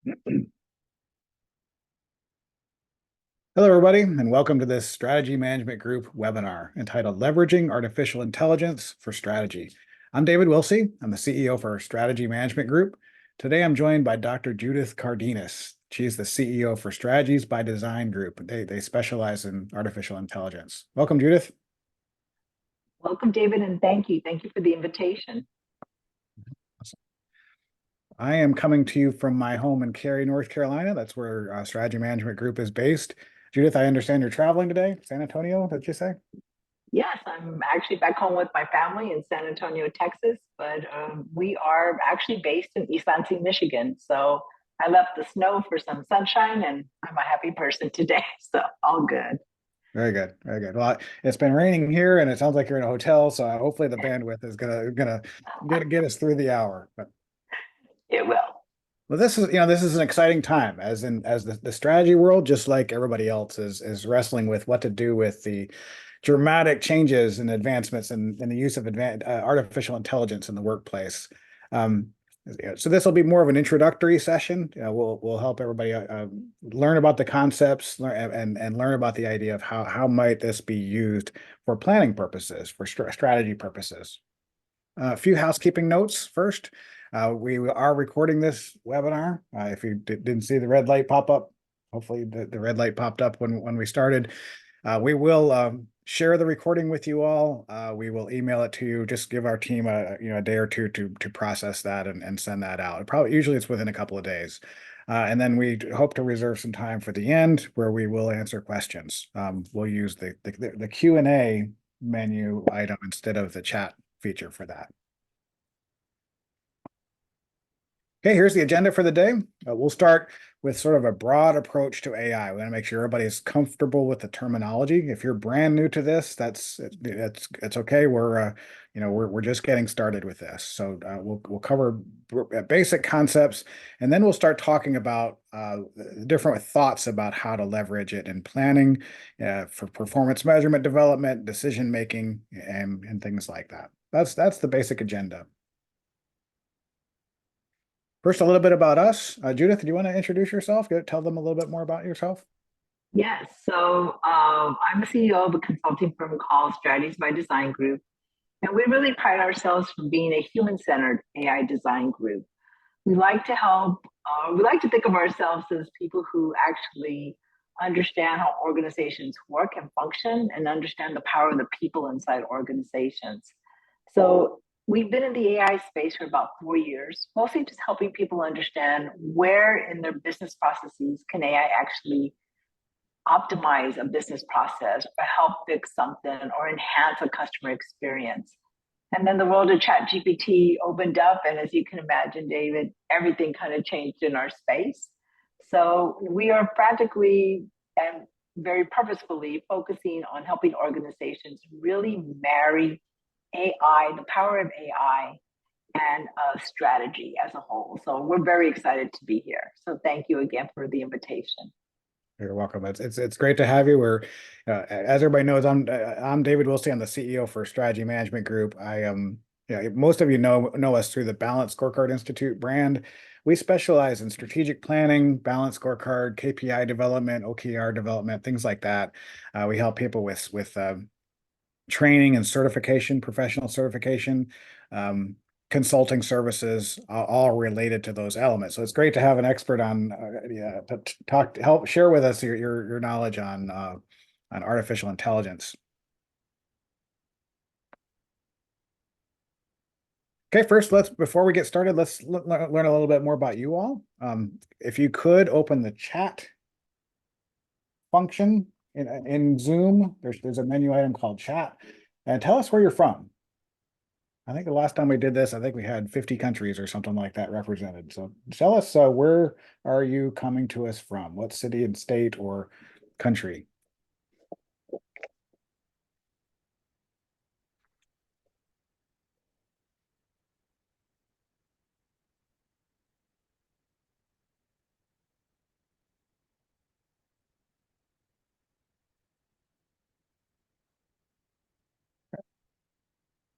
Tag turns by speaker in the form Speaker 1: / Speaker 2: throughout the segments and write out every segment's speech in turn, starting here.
Speaker 1: Hello, everybody, and welcome to this Strategy Management Group webinar entitled Leveraging Artificial Intelligence for Strategy. I'm David Wilsey. I'm the CEO for Strategy Management Group. Today, I'm joined by Dr. Judith Cardenas. She's the CEO for Strategies by Design Group. They specialize in artificial intelligence. Welcome, Judith.
Speaker 2: Welcome, David, and thank you. Thank you for the invitation.
Speaker 1: I am coming to you from my home in Cary, North Carolina. That's where Strategy Management Group is based. Judith, I understand you're traveling today. San Antonio, did you say?
Speaker 2: Yes, I'm actually back home with my family in San Antonio, Texas, but we are actually based in East Lansing, Michigan. So I left the snow for some sunshine, and I'm a happy person today. So all good.
Speaker 1: Very good, very good. Well, it's been raining here, and it sounds like you're in a hotel, so hopefully the bandwidth is gonna get us through the hour. But
Speaker 2: It will.
Speaker 1: well, this is an exciting time, as the strategy world, just like everybody else, is wrestling with what to do with the dramatic changes and advancements in the use of artificial intelligence in the workplace. Um, so this will be more of an introductory session. We'll help everybody learn about the concepts and learn about the idea of how might this be used for planning purposes, for strategy purposes. A few housekeeping notes first. We are recording this webinar. If you didn't see the red light pop up, hopefully the red light popped up when we started. We will share the recording with you all. We will email it to you. Just give our team a day or two to process that and send that out. Usually it's within a couple of days. And then we hope to reserve some time for the end where we will answer questions. We'll use the Q&A menu item instead of the chat feature for that. Okay, here's the agenda for the day. We'll start with sort of a broad approach to AI. We want to make sure everybody's comfortable with the terminology. If you're brand new to this, that's okay. We're just getting started with this. So we'll cover basic concepts, and then we'll start talking about different thoughts about how to leverage it in planning, for performance measurement development, decision making, and things like that. That's the basic agenda. First, a little bit about us. Judith, do you want to introduce yourself? Tell them a little bit more about yourself.
Speaker 2: Yes. So I'm the CEO of a consulting firm called Strategies by Design Group. And we really pride ourselves for being a human-centered AI design group. We like to help, we like to think of ourselves as people who actually understand how organizations work and function and understand the power of the people inside organizations. So we've been in the AI space for about 4 years, mostly just helping people understand where in their business processes can AI actually optimize a business process or help fix something or enhance a customer experience. And then the world of Chat GPT opened up. And as you can imagine, David, everything kind of changed in our space. So we are frantically and very purposefully focusing on helping organizations really marry AI, the power of AI, and strategy as a whole. So we're very excited to be here. So thank you again for the invitation.
Speaker 1: You're welcome. It's great to have you. As everybody knows, I'm David Wilsey. I'm the CEO for Strategy Management Group. Most of you know us through the Balanced Scorecard Institute brand. We specialize in strategic planning, balanced scorecard, KPI development, OKR development, things like that. We help people with training and certification, professional certification, consulting services, all related to those elements. So it's great to have an expert on, to help share with us your knowledge on artificial intelligence. Okay, before we get started, let's learn a little bit more about you all. If you could open the chat function in Zoom, there's a menu item called chat, and tell us where you're from. I think the last time we did this, I think we had 50 countries or something like that represented. So tell us, where are you coming to us from? What city and state or country?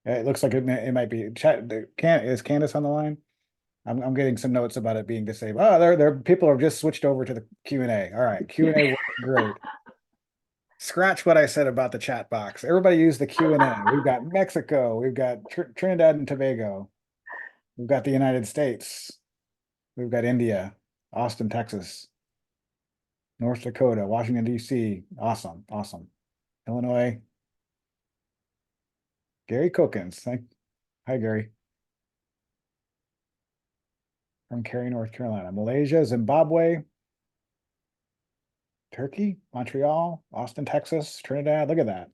Speaker 1: It looks like it might be chat. Is Candace on the line? I'm getting some notes about it being disabled. Oh, there people have just switched over to the Q&A. All right, Q&A works great. Scratch what I said about the chat box. Everybody use the Q&A. We've got Mexico, we've got Trinidad and Tobago, we've got the United States, we've got India, Austin, Texas, North Dakota, Washington, D.C. Awesome, awesome. Illinois, Gary Cookins. Hi, Gary. From Cary, North Carolina. Malaysia, Zimbabwe, Turkey, Montreal, Austin, Texas, Trinidad. Look at that.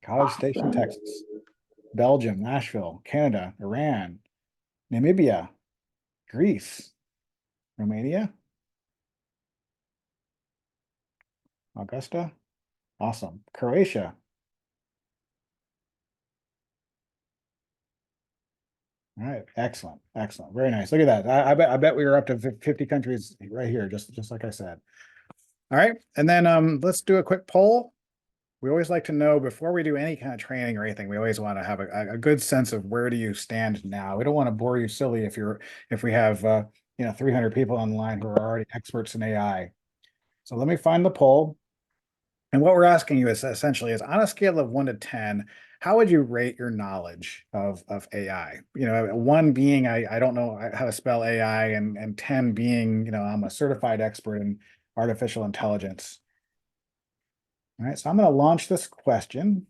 Speaker 1: College Station,
Speaker 2: Awesome.
Speaker 1: Texas. Belgium, Nashville, Canada, Iran, Namibia, Greece, Romania, Augusta. Awesome. Croatia. All right. Excellent. Excellent. Very nice. Look at that. I bet we were up to 50 countries right here, just like I said. All right. And then let's do a quick poll. We always like to know before we do any kind of training or anything, we always want to have a good sense of where do you stand now. We don't want to bore you silly if we have 300 people online who are already experts in AI. So let me find the poll. And what we're asking you is essentially is on a scale of 1 to 10, how would you rate your knowledge of AI? One being I don't know how to spell AI, and 10 being, I'm a certified expert in artificial intelligence. All right, so I'm going to launch this question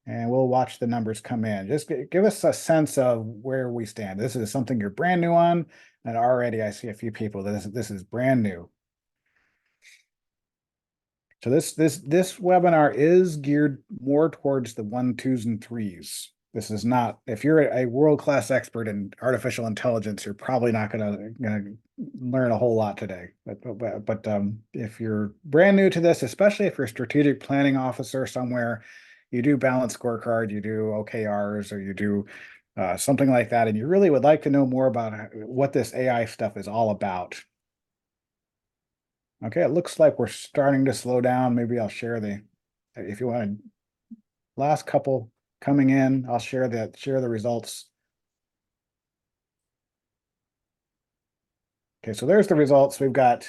Speaker 1: and we'll watch the numbers come in. Just give us a sense of where we stand. This is something you're brand new on, and already I see a few people that this is brand new. So this webinar is geared more towards the 1, 2s, and 3s. This is not, if you're a world-class expert in artificial intelligence, you're probably not gonna learn a whole lot today. But if you're brand new to this, especially if you're a strategic planning officer somewhere, you do balanced scorecard, you do OKRs, or you do something like that, and you really would like to know more about what this AI stuff is all about. Okay, it looks like we're starting to slow down. Maybe I'll share if you want to, last couple coming in, I'll share the results. Okay, so there's the results. We've got,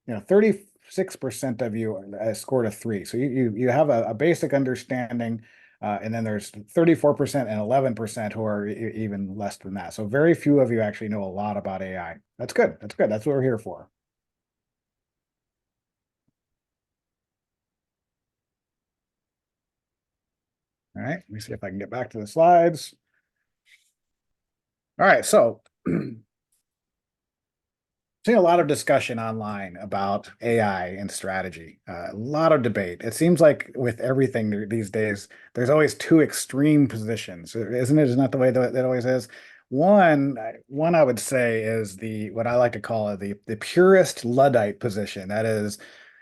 Speaker 1: 36% of you scored a 3. So you have a basic understanding, and then there's 34% and 11% who are even less than that. So very few of you actually know a lot about AI. That's good. That's good. That's what we're here for. All right, let me see if I can get back to the slides. All right, so seeing a lot of discussion online about AI and strategy, a lot of debate. It seems like with everything these days, there's always two extreme positions, isn't it? Isn't that the way that it always is? One I would say is what I like to call it the purist Luddite position. That is,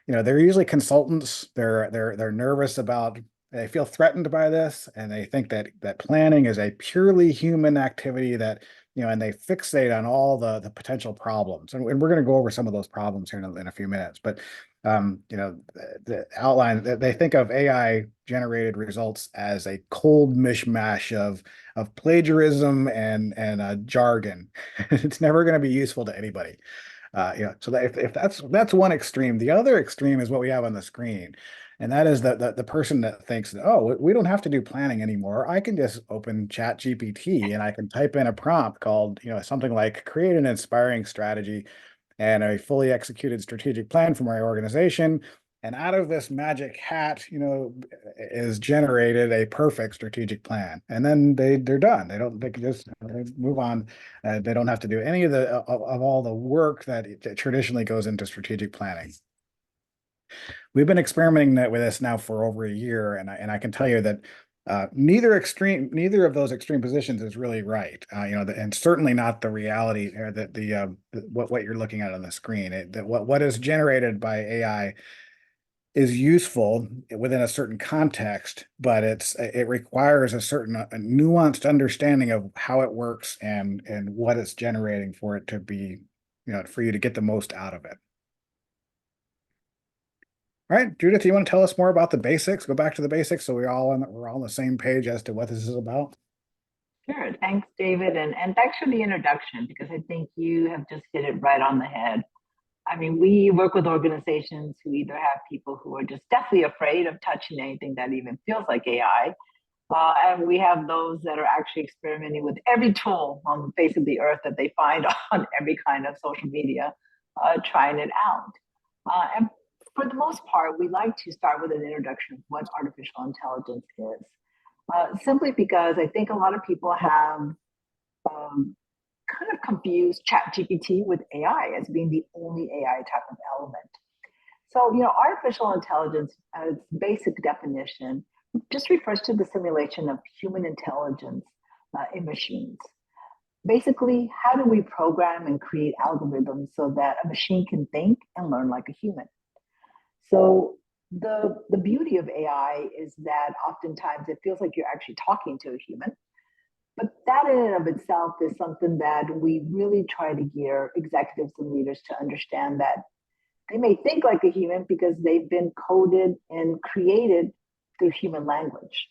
Speaker 1: they're usually consultants. They're nervous about. They feel threatened by this, and they think that planning is a purely human activity that and they fixate on all the potential problems. And we're going to go over some of those problems here in a few minutes. But the outline, they think of AI generated results as a cold mishmash of plagiarism and jargon. It's never going to be useful to anybody. So if that's one extreme, the other extreme is what we have on the screen. And that is the person that thinks that, oh, we don't have to do planning anymore. I can just open Chat GPT and I can type in a prompt called, something like create an inspiring strategy and a fully executed strategic plan for my organization. And out of this magic hat, is generated a perfect strategic plan. And then they're done. They can just they move on. They don't have to do any of all the work that traditionally goes into strategic planning. We've been experimenting with this now for over a year, and I can tell you that neither of those extreme positions is really right. And certainly not the reality or what you're looking at on the screen. What is generated by AI is useful within a certain context, but it requires a certain nuanced understanding of how it works and what it's generating for it to be, for you to get the most out of it. All right, Judith, you want to tell us more about the basics? Go back to the basics so we're all on the same page as to what this is about.
Speaker 2: Sure. Thanks, David. And thanks for the introduction because I think you have just hit it right on the head. I mean, we work with organizations who either have people who are just deathly afraid of touching anything that even feels like AI, and we have those that are actually experimenting with every tool on the face of the earth that they find on every kind of social media, trying it out. And for the most part, we like to start with an introduction of what artificial intelligence is, simply because I think a lot of people have um, kind of confused ChatGPT with AI as being the only AI type of element. So, artificial intelligence, as basic definition, just refers to the simulation of human intelligence in machines. Basically, how do we program and create algorithms so that a machine can think and learn like a human? So, the beauty of AI is that oftentimes it feels like you're actually talking to a human, but that in and of itself is something that we really try to gear executives and leaders to understand that they may think like a human because they've been coded and created through human language.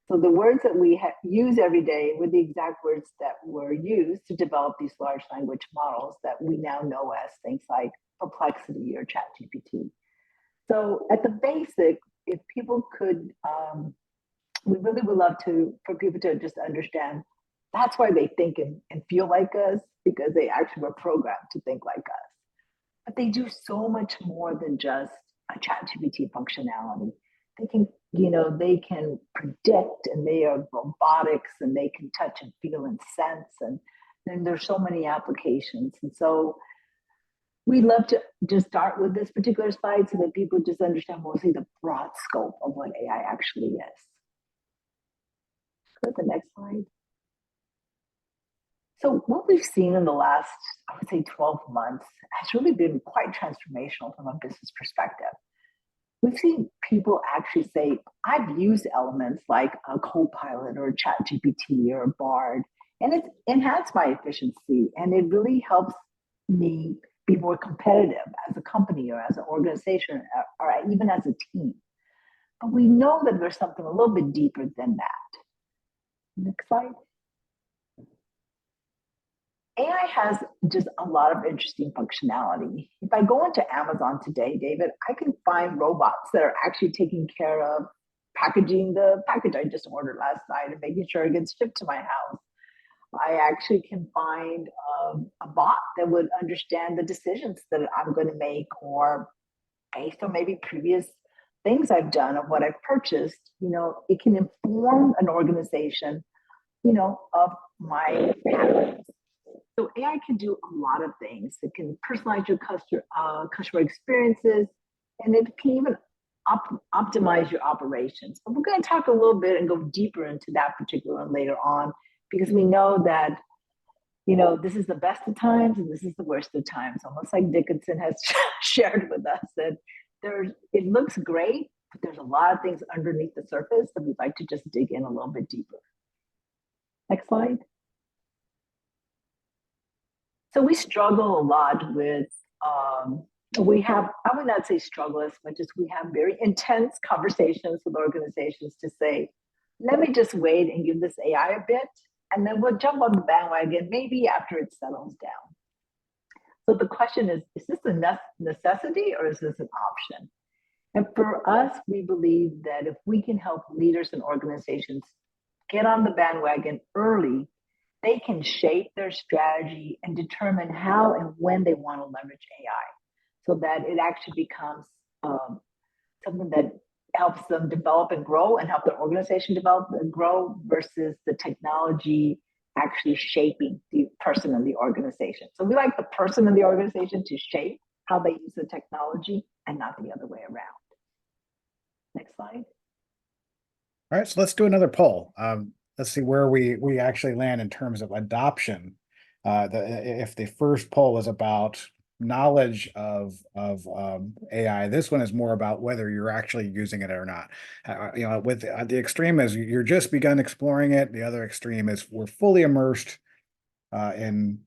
Speaker 2: So the words that we use every day were the exact words that were used to develop these large language models that we now know as things like Perplexity or ChatGPT. So at the basic, if people could, we really would love to for people to just understand that's why they think and feel like us because they actually were programmed to think like us. But they do so much more than just a chat GPT functionality. They can, they can predict and they are robotics and they can touch and feel and sense. And then there's so many applications. And so we love to just start with this particular slide so that people just understand mostly the broad scope of what AI actually is. Go to the next slide. So what we've seen in the last, I would say 12 months has really been quite transformational from a business perspective. We've seen people actually say, I've used elements like a Copilot or ChatGPT or Bard, and it's enhanced my efficiency and it really helps me be more competitive as a company or as an organization or even as a team. But we know that there's something a little bit deeper than that. Next slide. AI has just a lot of interesting functionality. If I go into Amazon today, David, I can find robots that are actually taking care of packaging the package I just ordered last night and making sure it gets shipped to my house. I actually can find a bot that would understand the decisions that I'm going to make or based on maybe previous things I've done of what I've purchased, it can inform an organization, of my habits. So AI can do a lot of things. It can personalize your customer experiences, and it can even optimize your operations. But we're going to talk a little bit and go deeper into that particular one later on, because we know that this is the best of times and this is the worst of times. Almost like Dickinson has shared with us that it looks great, but there's a lot of things underneath the surface that we'd like to just dig in a little bit deeper. Next slide. So we struggle a lot with, I would not say struggle as much as we have very intense conversations with organizations to say, let me just wait and give this AI a bit, and then we'll jump on the bandwagon maybe after it settles down. So the question is this a necessity or is this an option? And for us, we believe that if we can help leaders and organizations get on the bandwagon early, they can shape their strategy and determine how and when they want to leverage AI so that it actually becomes something that helps them develop and grow and help their organization develop and grow versus the technology actually shaping the person in the organization. So we like the person in the organization to shape how they use the technology and not the other way around. Next slide.
Speaker 1: All right, so let's do another poll. Let's see where we actually land in terms of adoption. If the first poll is about knowledge of AI, this one is more about whether you're actually using it or not. With the extreme is you're just begun exploring it. The other extreme is we're fully immersed in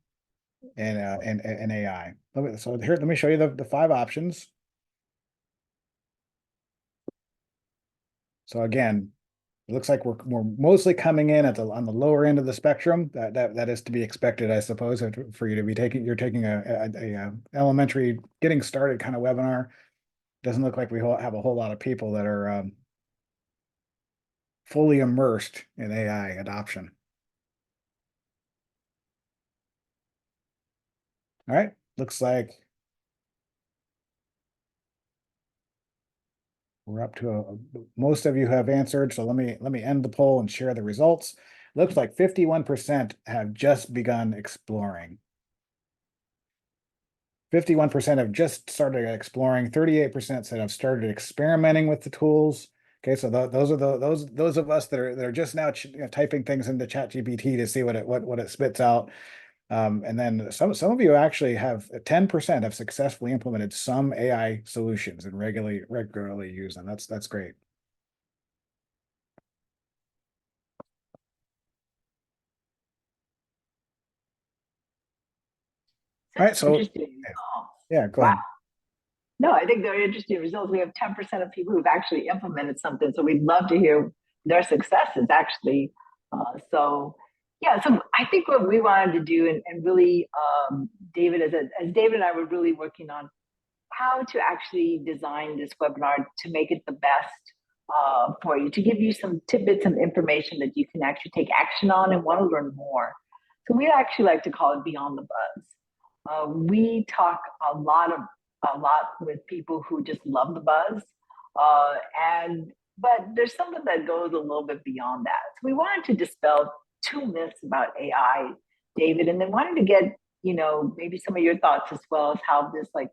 Speaker 1: AI. So here, let me show you the 5 options. So again, It looks like we're mostly coming in at the on the lower end of the spectrum. That is to be expected, I suppose, for you to be taking a elementary getting started kind of webinar. Doesn't look like we have a whole lot of people that are fully immersed in AI adoption. All right, looks like we're up to most of you have answered. So let me end the poll and share the results. Looks like 51% have just begun exploring. 51% have just started exploring. 38% said have started experimenting with the tools. Okay, so those are those of us that are just now typing things into ChatGPT to see what it spits out. And then some of you actually have 10% have successfully implemented some AI solutions and regularly use them. That's great. All right, so
Speaker 2: Interesting. Oh,
Speaker 1: yeah, go
Speaker 2: wow.
Speaker 1: ahead.
Speaker 2: No, I think they're interesting results. We have 10% of people who've actually implemented something. So we'd love to hear their successes actually. Yeah, so I think what we wanted to do and really, David, as David and I were really working on how to actually design this webinar to make it the best for you, to give you some tidbits of information that you can actually take action on and want to learn more. So we actually like to call it Beyond the Buzz. We talk a lot with people who just love the buzz, and but there's something that goes a little bit beyond that. So we wanted to dispel two myths about AI, David, and then wanted to get maybe some of your thoughts as well as how this like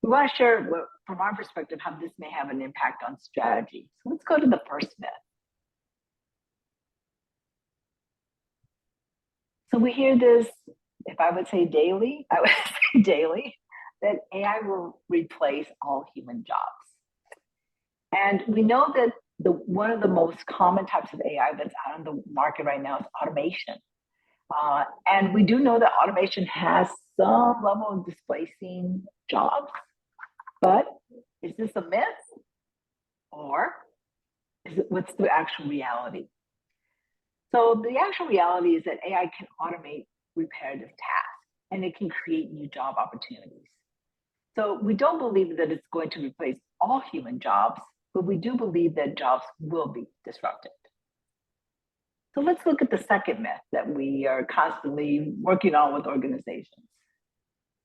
Speaker 2: we want to share from our perspective how this may have an impact on strategy. So let's go to the first myth. So we hear this, if I would say daily, I would say daily, that AI will replace all human jobs. And we know that one of the most common types of AI that's out on the market right now is automation. And we do know that automation has some level of displacing jobs, but is this a myth or what's the actual reality? So the actual reality is that AI can automate repetitive tasks and it can create new job opportunities. So we don't believe that it's going to replace all human jobs, but we do believe that jobs will be disrupted. So let's look at the second myth that we are constantly working on with organizations.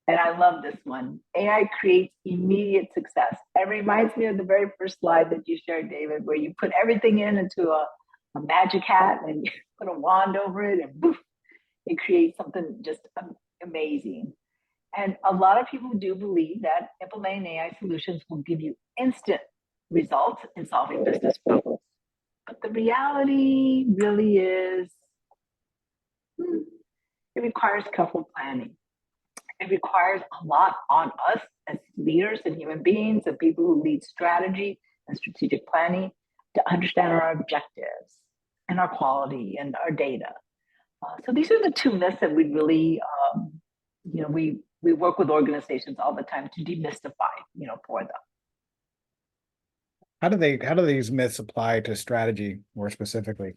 Speaker 2: And I love this one. AI creates immediate success. It reminds me of the very first slide that you shared, David, where you put everything into a magic hat and you put a wand over it and poof, it creates something just amazing. And a lot of people do believe that implementing AI solutions will give you instant results in solving business problems. But the reality really is it requires careful planning. It requires a lot on us as leaders and human beings and people who lead strategy and strategic planning to understand our objectives and our quality and our data. So these are the two myths that we really, we work with organizations all the time to demystify, for them.
Speaker 1: How do these myths apply to strategy more specifically?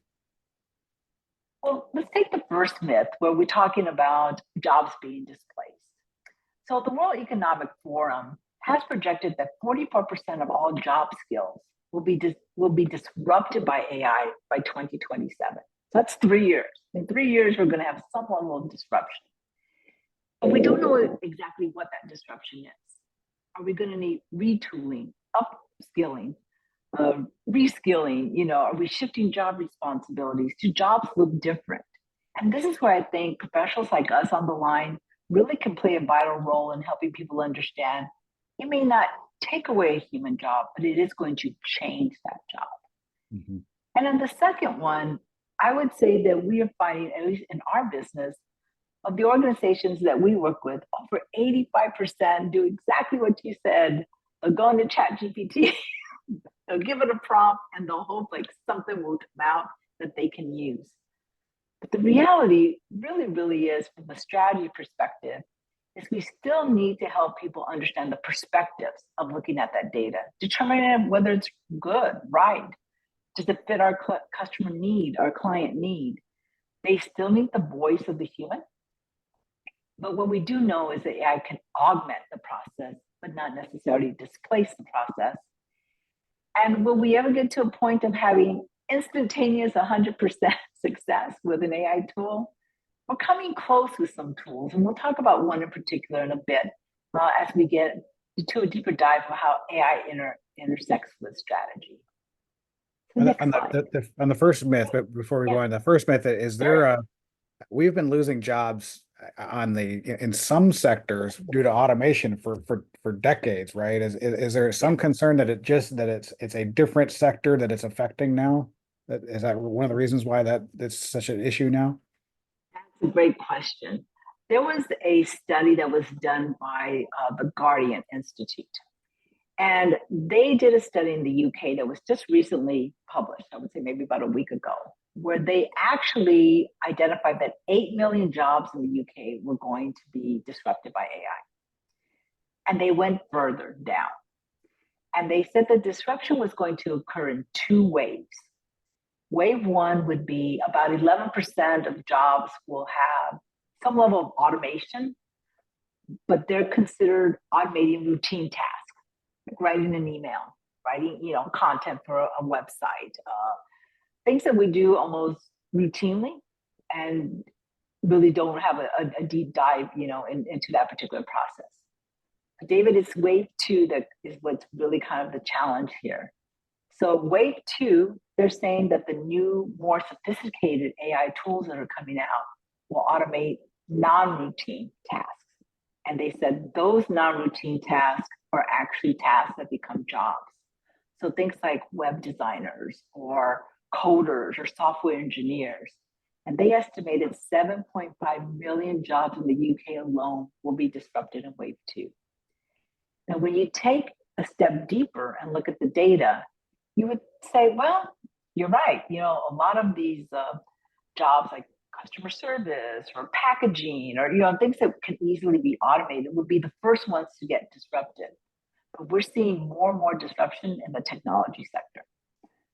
Speaker 2: Well, let's take the first myth where we're talking about jobs being displaced. So the World Economic Forum has projected that 44% of all job skills will be disrupted by AI by 2027. So that's 3 years. In 3 years, we're going to have some level of disruption. But we don't know exactly what that disruption is. Are we going to need retooling, upskilling, reskilling? Are we shifting job responsibilities? Do jobs look different? And this is where I think professionals like us on the line really can play a vital role in helping people understand it may not take away a human job, but it is going to change that job. Mm-hmm. And then the second one, I would say that we are finding, at least in our business, of the organizations that we work with, over 85% do exactly what you said. They'll go into ChatGPT, they'll give it a prompt, and they'll hope like something will come out that they can use. But the reality really, really is from a strategy perspective, is we still need to help people understand the perspectives of looking at that data, determining whether it's good, right, Does it fit our customer need, our client need? They still need the voice of the human. But what we do know is that AI can augment the process, but not necessarily displace the process. And will we ever get to a point of having instantaneous 100% success with an AI tool? We're coming close with some tools, and we'll talk about one in particular in a bit as we get to a deeper dive of how AI intersects with strategy. So next slide.
Speaker 1: On the first myth, but before we go on, the first myth is there we've been losing jobs on the in some sectors due to automation for decades, right? Is there some concern that it's a different sector that it's affecting now? Is that one of the reasons why it's such an issue now?
Speaker 2: That's a great question. There was a study that was done by the Guardian Institute, and they did a study in the UK that was just recently published, I would say maybe about a week ago, where they actually identified that 8 million jobs in the UK were going to be disrupted by AI. And they went further down. And they said the disruption was going to occur in two waves. Wave one would be about 11% of jobs will have some level of automation, but they're considered automating routine tasks, like writing an email, writing content for a website, things that we do almost routinely and really don't have a deep dive, into that particular process. David, it's wave two that is what's really kind of the challenge here. So wave two, they're saying that the new, more sophisticated AI tools that are coming out will automate non-routine tasks. And they said those non-routine tasks are actually tasks that become jobs. So things like web designers or coders or software engineers. And they estimated 7.5 million jobs in the UK alone will be disrupted in wave two. Now, when you take a step deeper and look at the data, you would say, well, you're right. A lot of these jobs like customer service or packaging or, things that can easily be automated would be the first ones to get disrupted. But we're seeing more and more disruption in the technology sector.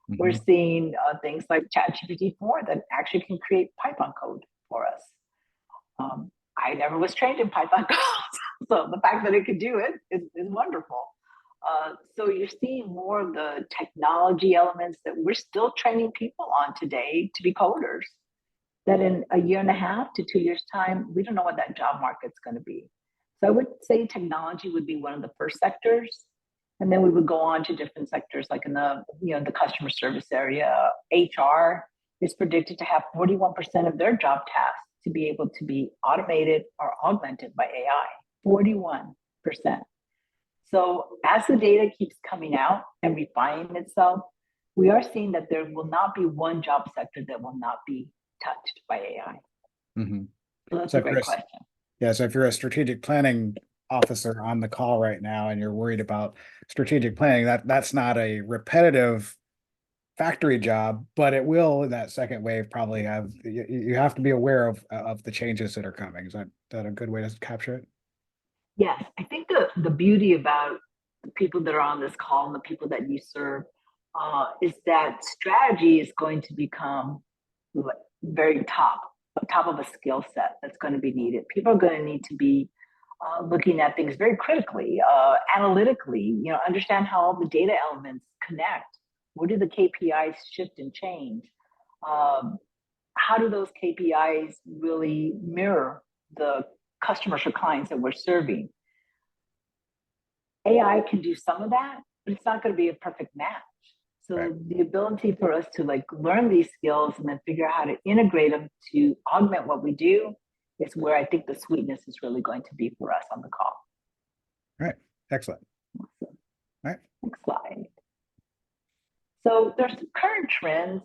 Speaker 2: Mm-hmm. We're seeing things like ChatGPT-4 that actually can create Python code for us. I never was trained in Python code, so the fact that it could do it is wonderful. So you're seeing more of the technology elements that we're still training people on today to be coders, that in a year and a half to 2 years' time, we don't know what that job market's going to be. So I would say technology would be one of the first sectors. And then we would go on to different sectors, like in the customer service area. HR is predicted to have 41% of their job tasks to be able to be automated or augmented by AI. 41%. So as the data keeps coming out and refining itself, we are seeing that there will not be one job sector that will not be touched by AI.
Speaker 1: Mm-hmm.
Speaker 2: So that's a great question.
Speaker 1: Yeah, so if you're a strategic planning officer on the call right now and you're worried about strategic planning, that's not a repetitive factory job, but it will, in that second wave, probably have, you have to be aware of the changes that are coming. Is that a good way to capture it?
Speaker 2: Yes, I think the beauty about the people that are on this call and the people that you serve is that strategy is going to become very top of a skill set that's going to be needed. People are going to need to be looking at things very critically, analytically, understand how all the data elements connect. Where do the KPIs shift and change? How do those KPIs really mirror the customers or clients that we're serving? AI can do some of that, but it's not going to be a perfect match. So right. The ability for us to learn these skills and then figure out how to integrate them to augment what we do is where I think the sweetness is really going to be for us on the call.
Speaker 1: All right. Excellent.
Speaker 2: Awesome. All right. Next slide. So there's current trends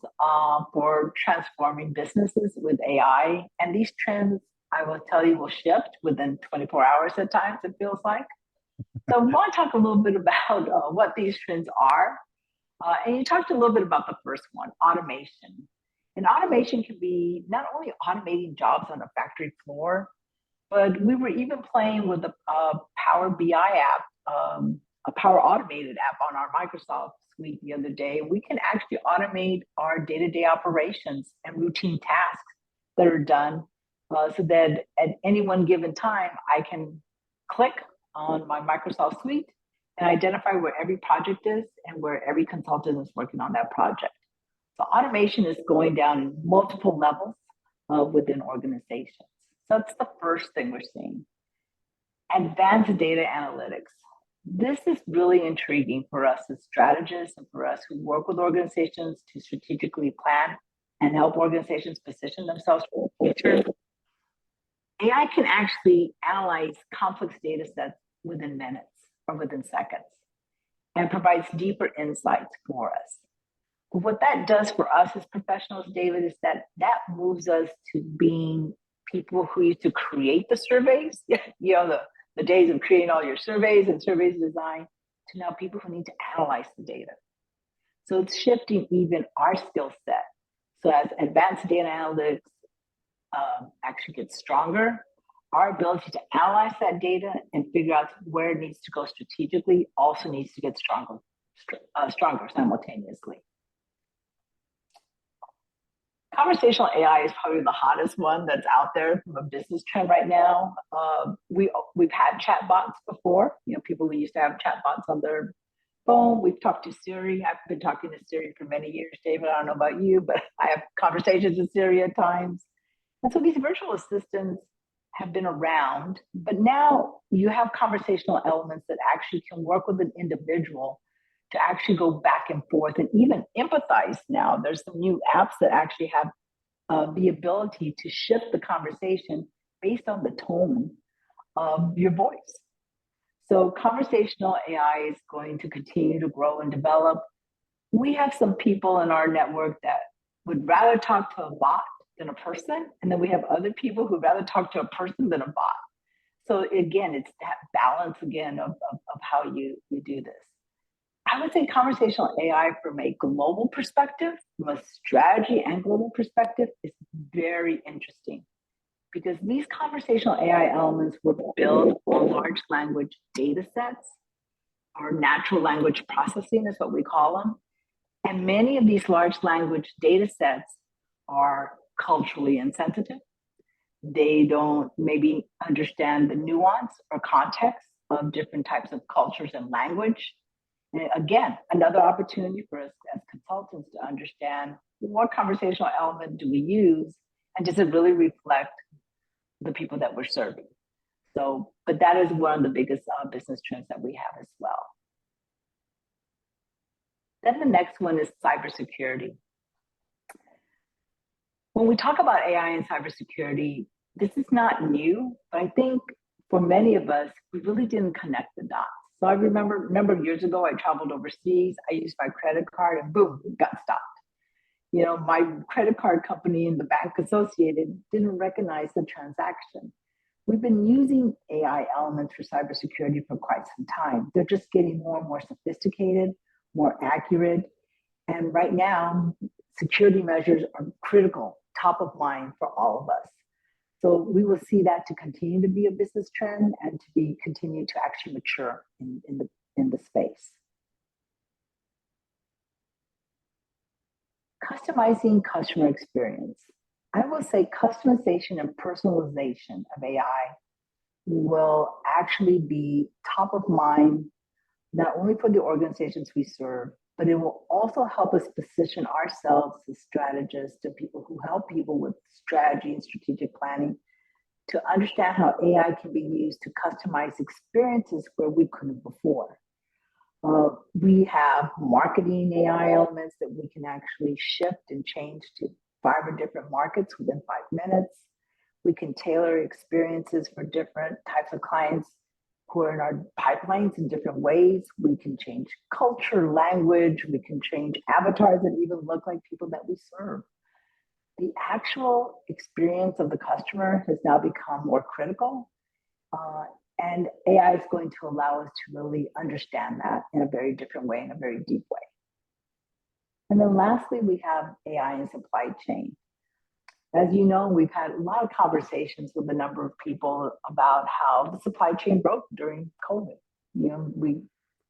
Speaker 2: for transforming businesses with AI. And these trends, I will tell you, will shift within 24 hours at times, it feels like. So I want to talk a little bit about what these trends are. And you talked a little bit about the first one, automation. And automation can be not only automating jobs on a factory floor, but we were even playing with the Power BI app a Power Automated app on our Microsoft suite the other day. We can actually automate our day-to-day operations and routine tasks that are done so that at any one given time, I can click on my Microsoft suite and identify where every project is and where every consultant is working on that project. So automation is going down in multiple levels within organizations. So that's the first thing we're seeing. Advanced data analytics. This is really intriguing for us as strategists and for us who work with organizations to strategically plan and help organizations position themselves for the future. AI can actually analyze complex data sets within minutes or within seconds and provides deeper insights for us. But what that does for us as professionals, David, is that moves us to being people who used to create the surveys, the days of creating all your surveys and surveys design, to now people who need to analyze the data. So it's shifting even our skill set. So as advanced data analytics actually gets stronger, our ability to analyze that data and figure out where it needs to go strategically also needs to get stronger simultaneously. Conversational AI is probably the hottest one that's out there from a business trend right now. We've had chatbots before. People who used to have chatbots on their phone. We've talked to Siri. I've been talking to Siri for many years, David. I don't know about you, but I have conversations with Siri at times. And so these virtual assistants have been around, but now you have conversational elements that actually can work with an individual to actually go back and forth and even empathize now. There's some new apps that actually have the ability to shift the conversation based on the tone of your voice. So conversational AI is going to continue to grow and develop. We have some people in our network that would rather talk to a bot than a person. And then we have other people who'd rather talk to a person than a bot. So again, it's that balance again of how you do this. I would say conversational AI from a global perspective, from a strategy and global perspective, is very interesting because these conversational AI elements were built on large language data sets, or natural language processing is what we call them. And many of these large language data sets are culturally insensitive. They don't maybe understand the nuance or context of different types of cultures and language. And again, another opportunity for us as consultants to understand what conversational element do we use and does it really reflect the people that we're serving? So, but that is one of the biggest business trends that we have as well. Then the next one is cybersecurity. When we talk about AI and cybersecurity, this is not new, but I think for many of us, we really didn't connect the dots. So I remember years ago, I traveled overseas, I used my credit card and boom, it got stopped. My credit card company and the bank associated didn't recognize the transaction. We've been using AI elements for cybersecurity for quite some time. They're just getting more and more sophisticated, more accurate. And right now, security measures are critical, top of mind for all of us. So we will see that to continue to be a business trend and to continue to actually mature in the space. Customizing customer experience. I will say customization and personalization of AI will actually be top of mind, not only for the organizations we serve, but it will also help us position ourselves as strategists and people who help people with strategy and strategic planning to understand how AI can be used to customize experiences where we couldn't before. We have marketing AI elements that we can actually shift and change to 5 or different markets within 5 minutes. We can tailor experiences for different types of clients who are in our pipelines in different ways. We can change culture, language. We can change avatars that even look like people that we serve. The actual experience of the customer has now become more critical. And AI is going to allow us to really understand that in a very different way, in a very deep way. And then lastly, we have AI in supply chain. As you know, we've had a lot of conversations with a number of people about how the supply chain broke during COVID. We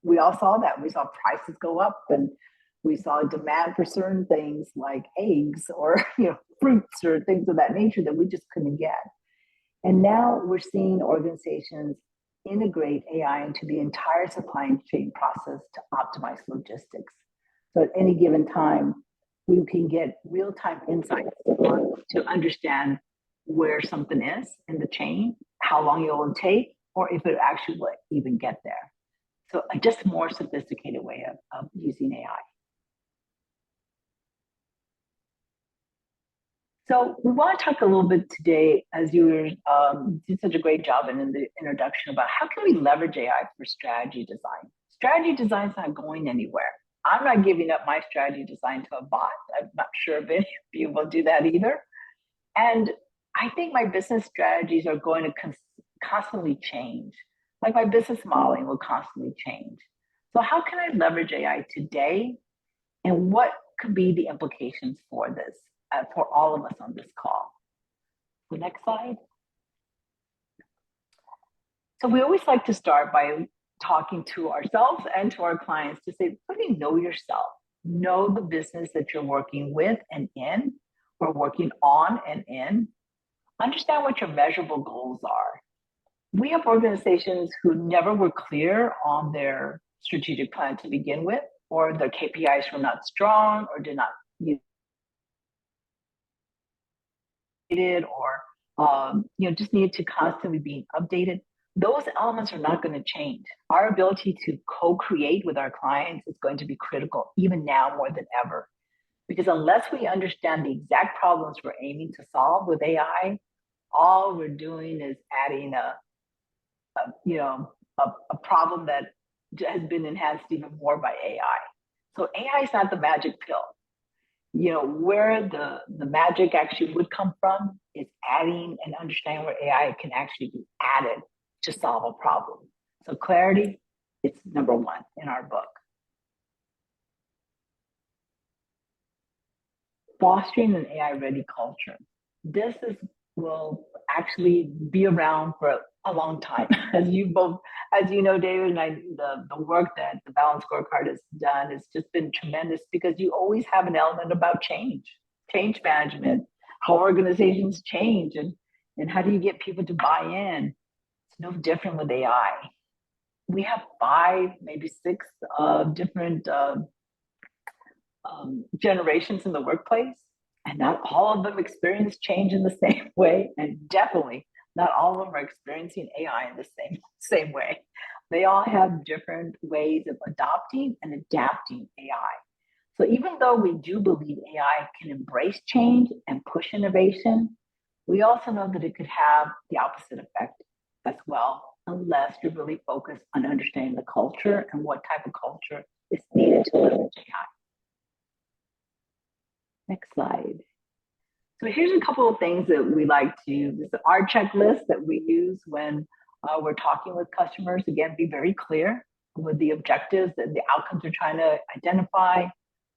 Speaker 2: we all saw that. We saw prices go up, and we saw demand for certain things like eggs or fruits or things of that nature that we just couldn't get. And now we're seeing organizations integrate AI into the entire supply chain process to optimize logistics. So at any given time, we can get real-time insights to understand where something is in the chain, how long it will take, or if it actually will even get there. So just a more sophisticated way of using AI. So we want to talk a little bit today, as you did such a great job in the introduction, about how can we leverage AI for strategy design. Strategy design is not going anywhere. I'm not giving up my strategy design to a bot. I'm not sure if any of you will do that either. And I think my business strategies are going to constantly change. Like my business modeling will constantly change. So how can I leverage AI today? And what could be the implications for this, for all of us on this call? The next slide. So we always like to start by talking to ourselves and to our clients to say, really know yourself. Know the business that you're working with and in, or working on and in. Understand what your measurable goals are. We have organizations who never were clear on their strategic plan to begin with, or their KPIs were not strong, or did not use it, or just needed to constantly be updated. Those elements are not going to change. Our ability to co-create with our clients is going to be critical, even now more than ever. Because unless we understand the exact problems we're aiming to solve with AI, all we're doing is adding a problem that has been enhanced even more by AI. So AI is not the magic pill. Where the magic actually would come from is adding and understanding where AI can actually be added to solve a problem. So clarity, it's number one in our book. Fostering an AI-ready culture. This will actually be around for a long time. As you know, David, and I, the work that the Balanced Scorecard has done has just been tremendous, because you always have an element about change management, how organizations change, and how do you get people to buy in. It's no different with AI. We have 5, maybe 6 different generations in the workplace, and not all of them experience change in the same way, and definitely not all of them are experiencing AI in the same way. They all have different ways of adopting and adapting AI. So even though we do believe AI can embrace change and push innovation, we also know that it could have the opposite effect as well, unless you're really focused on understanding the culture and what type of culture is needed to leverage AI. Next slide. So here's a couple of things that we like to, this is our checklist that we use when we're talking with customers. Again, be very clear with the objectives and the outcomes they're trying to identify,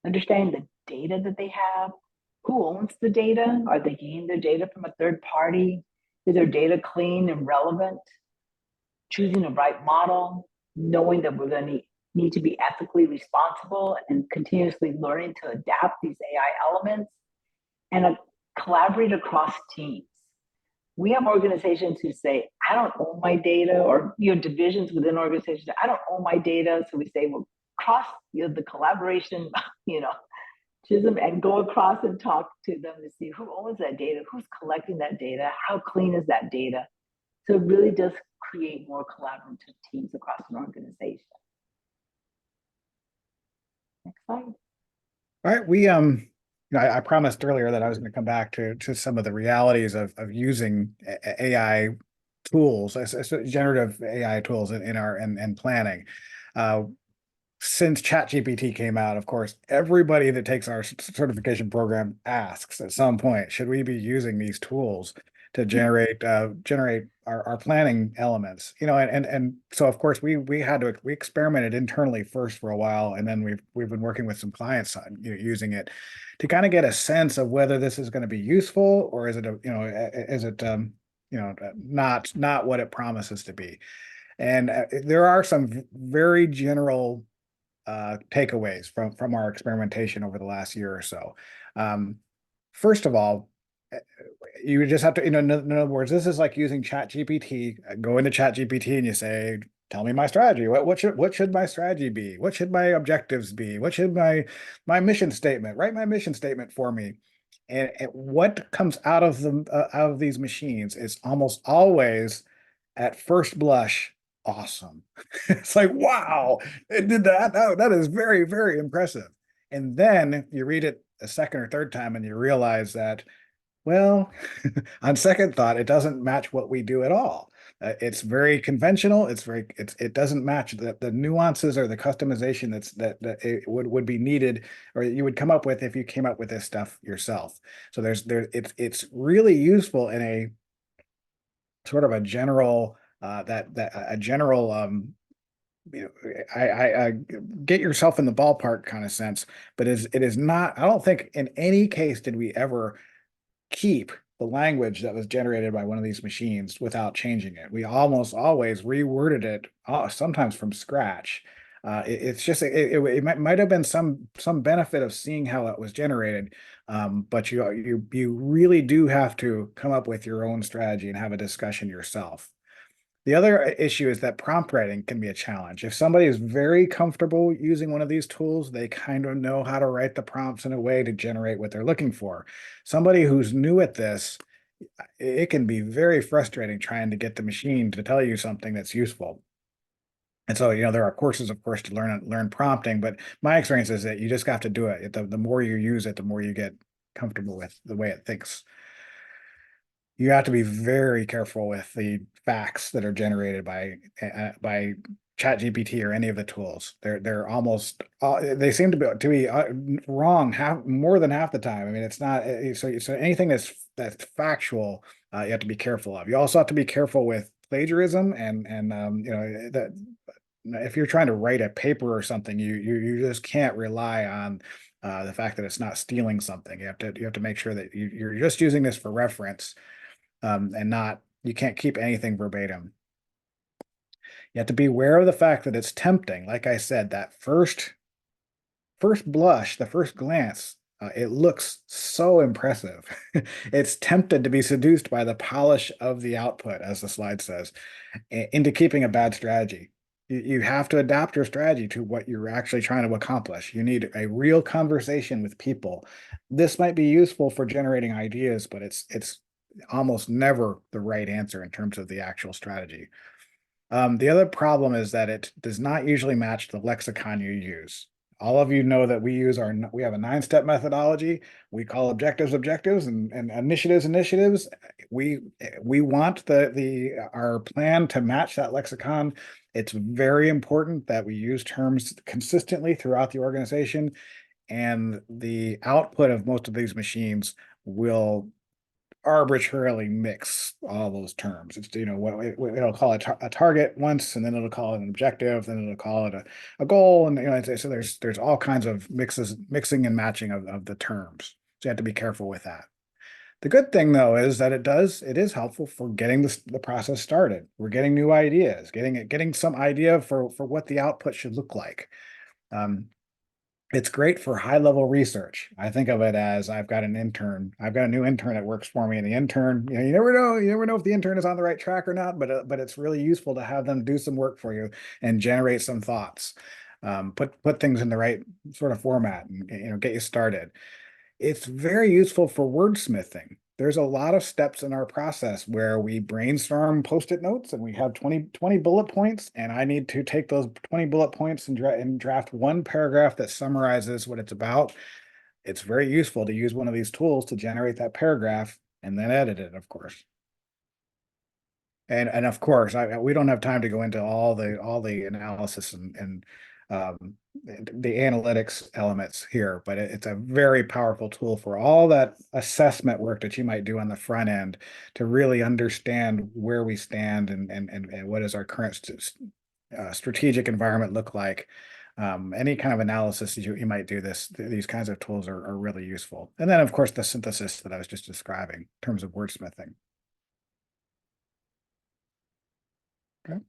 Speaker 2: understand the data that they have, who owns the data, are they getting their data from a third party, is their data clean and relevant, choosing the right model, knowing that we're going to need to be ethically responsible and continuously learning to adapt these AI elements, and collaborate across teams. We have organizations who say, I don't own my data, or divisions within organizations, I don't own my data. So we say, well, cross the collaboration, choose them and go across and talk to them to see who owns that data, who's collecting that data, how clean is that data. So it really does create more collaborative teams across an organization. Next slide.
Speaker 1: All right, we I promised earlier that I was going to come back to some of the realities of using AI tools, generative AI tools in our planning. Since ChatGPT came out, of course, everybody that takes our certification program asks at some point, should we be using these tools to generate our planning elements? And so of course we experimented internally first for a while, and then we've been working with some clients on using it to kind of get a sense of whether this is going to be useful, or is it not what it promises to be. And there are some very general takeaways from our experimentation over the last year or so. Um, First of all, you just have to, in other words, this is like using Chat GPT. Go into Chat GPT and you say, tell me my strategy. What should my strategy be? What should my objectives be? What should my mission statement? Write my mission statement for me. And what comes out of them out of these machines is almost always at first blush awesome. It's like, wow, it did that. That is very, very impressive. And then you read it a second or third time and you realize that, well, on second thought, it doesn't match what we do at all. It's very conventional. It doesn't match the nuances or the customization that it would be needed or you would come up with if you came up with this stuff yourself. So it's really useful in a sort of a general that a general you know, I get yourself in the ballpark kind of sense, but it is not. I don't think in any case did we ever keep the language that was generated by one of these machines without changing it. We almost always reworded it, sometimes from scratch. It's just it might have been some benefit of seeing how it was generated, but you really do have to come up with your own strategy and have a discussion yourself. The other issue is that prompt writing can be a challenge. If somebody is very comfortable using one of these tools, they kind of know how to write the prompts in a way to generate what they're looking for. Somebody who's new at this, it can be very frustrating trying to get the machine to tell you something that's useful. And so, there are courses, of course, to learn prompting, but my experience is that you just have to do it. The more you use it, the more you get comfortable with the way it thinks. You have to be very careful with the facts that are generated by ChatGPT or any of the tools. They're almost they seem to be wrong more than half the time. I mean, it's not so anything that's factual, you have to be careful of. You also have to be careful with plagiarism and that if you're trying to write a paper or something, you just can't rely on the fact that it's not stealing something. You have to make sure that you're just using this for reference, and not you can't keep anything verbatim. You have to be aware of the fact that it's tempting. Like I said, that first blush, the first glance, it looks so impressive. It's tempted to be seduced by the polish of the output, as the slide says, into keeping a bad strategy. You have to adapt your strategy to what you're actually trying to accomplish. You need a real conversation with people. This might be useful for generating ideas, but it's almost never the right answer in terms of the actual strategy. The other problem is that it does not usually match the lexicon you use. All of you know that we have a 9-step methodology. We call objectives objectives and initiatives initiatives. We want the our plan to match that lexicon. It's very important that we use terms consistently throughout the organization, and the output of most of these machines will arbitrarily mix all those terms. It's what it'll call a target once, and then it'll call it an objective, then it'll call it a goal, and so there's all kinds of mixing and matching of the terms. So you have to be careful with that. The good thing though is that it is helpful for getting the process started. We're getting new ideas, getting some idea for what the output should look like. Um, it's great for high level research. I think of it as I've got a new intern that works for me, and the intern, you never know if the intern is on the right track or not, but it's really useful to have them do some work for you and generate some thoughts, put things in the right sort of format, and get you started. It's very useful for wordsmithing. There's a lot of steps in our process where we brainstorm post-it notes and we have 20 bullet points, and I need to take those 20 bullet points and draft one paragraph that summarizes what it's about. It's very useful to use one of these tools to generate that paragraph and then edit it, of course. And of course, we don't have time to go into all the analysis and the analytics elements here, but it's a very powerful tool for all that assessment work that you might do on the front end to really understand where we stand and what does our current strategic environment look like. Any kind of analysis you might do these kinds of tools are really useful. And then, of course, the synthesis that I was just describing in terms of wordsmithing. Okay.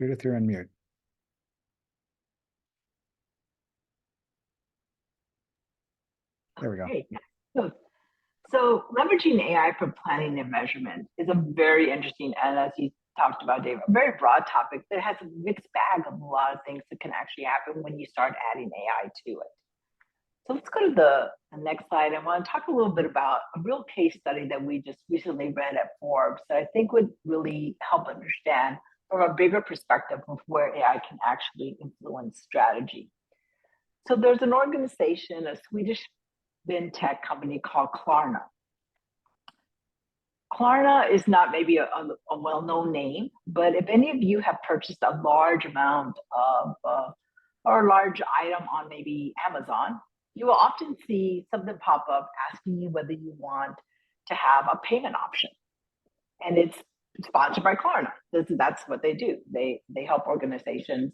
Speaker 1: Judith, you're on mute. There we go.
Speaker 2: Okay. So leveraging AI for planning and measurement is a very interesting, and as you talked about, Dave, a very broad topic that has a mixed bag of a lot of things that can actually happen when you start adding AI to it. So let's go to the next slide. I want to talk a little bit about a real case study that we just recently read at Forbes that I think would really help understand from a bigger perspective of where AI can actually influence strategy. So there's an organization, a Swedish fintech company called Klarna. Klarna is not maybe a well-known name, but if any of you have purchased a large amount of or a large item on maybe Amazon, you will often see something pop up asking you whether you want to have a payment option. And it's sponsored by Klarna. That's what they do. They help organizations,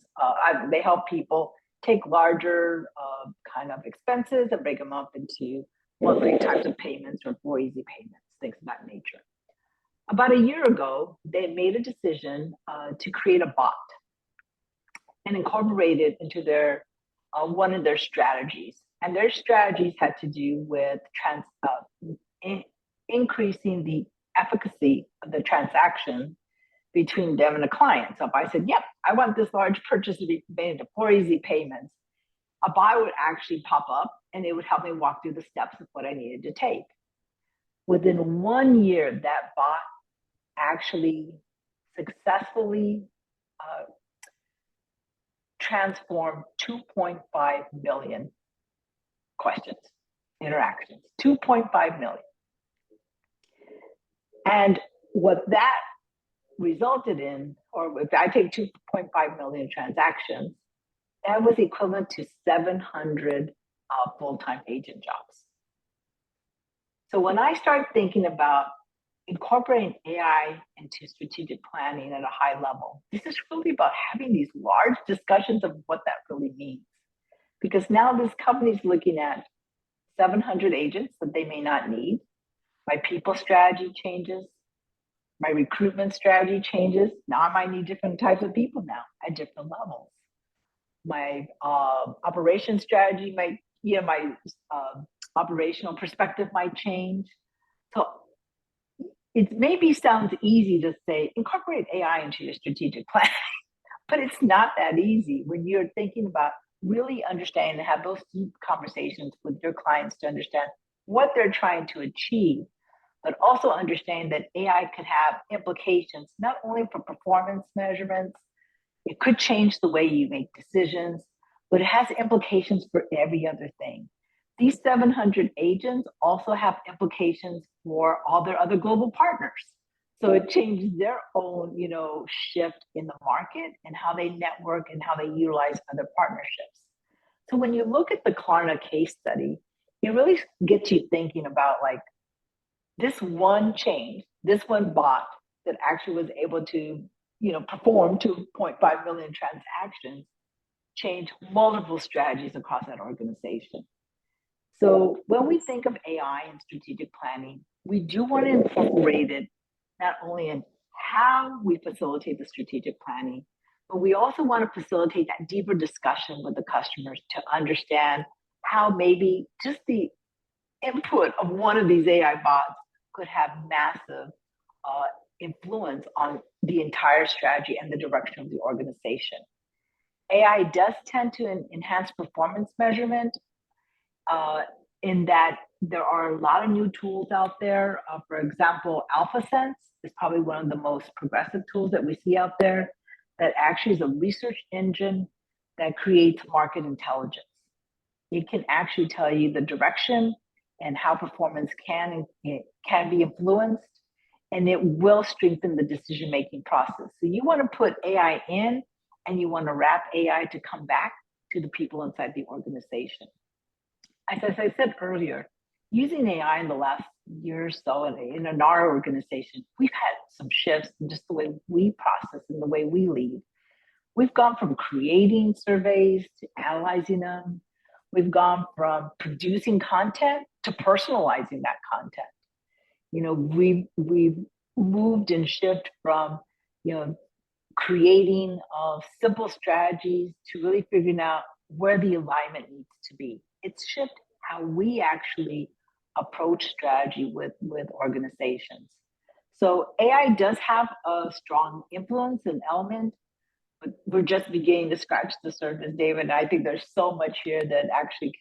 Speaker 2: they help people take larger kind of expenses and break them up into monthly types of payments or for easy payments, things of that nature. About a year ago, they made a decision to create a bot and incorporate it into their one of their strategies. And their strategies had to do with increasing the efficacy of the transaction between them and the client. So if I said, yep, I want this large purchase to be made into 4 easy payments, a bot would actually pop up and it would help me walk through the steps of what I needed to take. Within 1 year, that bot actually successfully transformed 2.5 million questions, interactions, 2.5 million. And what that resulted in, or if I take 2.5 million transactions, that was equivalent to 700 full-time agent jobs. So when I start thinking about incorporating AI into strategic planning at a high level, this is really about having these large discussions of what that really means. Because now this company is looking at 700 agents that they may not need. My people strategy changes. My recruitment strategy changes. Now I might need different types of people now at different levels. My operation strategy might, my operational perspective might change. So it maybe sounds easy to say, incorporate AI into your strategic planning, but it's not that easy when you're thinking about really understanding and have those deep conversations with your clients to understand what they're trying to achieve, but also understand that AI could have implications not only for performance measurements, it could change the way you make decisions, but it has implications for every other thing. These 700 agents also have implications for all their other global partners. So it changes their own, shift in the market and how they network and how they utilize other partnerships. So when you look at the Klarna case study, it really gets you thinking about like this one change, this one bot that actually was able to, perform 2.5 million transactions, change multiple strategies across that organization. So when we think of AI and strategic planning, we do want to incorporate it not only in how we facilitate the strategic planning, but we also want to facilitate that deeper discussion with the customers to understand how maybe just the input of one of these AI bots could have massive influence on the entire strategy and the direction of the organization. AI does tend to enhance performance measurement in that there are a lot of new tools out there. For example, AlphaSense is probably one of the most progressive tools that we see out there that actually is a research engine that creates market intelligence. It can actually tell you the direction and how performance can be influenced, and it will strengthen the decision-making process. So you want to put AI in, and you want to wrap AI to come back to the people inside the organization. As I said earlier, using AI in the last year or so in our organization, we've had some shifts in just the way we process and the way we lead. We've gone from creating surveys to analyzing them. We've gone from producing content to personalizing that content. We've moved and shifted from, creating simple strategies to really figuring out where the alignment needs to be. It's shifted how we actually approach strategy with organizations. So AI does have a strong influence and element, but we're just beginning to scratch the surface, David. And I think there's so much here that actually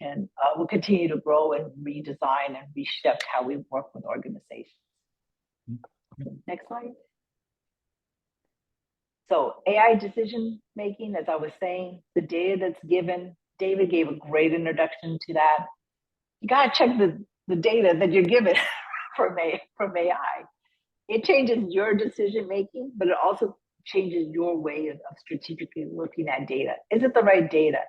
Speaker 2: will continue to grow and redesign and reshift how we work with organizations. Next slide. So AI decision making, as I was saying, the data that's given, David gave a great introduction to that. You got to check the data that you're given from AI. It changes your decision making, but it also changes your way of strategically looking at data. Is it the right data?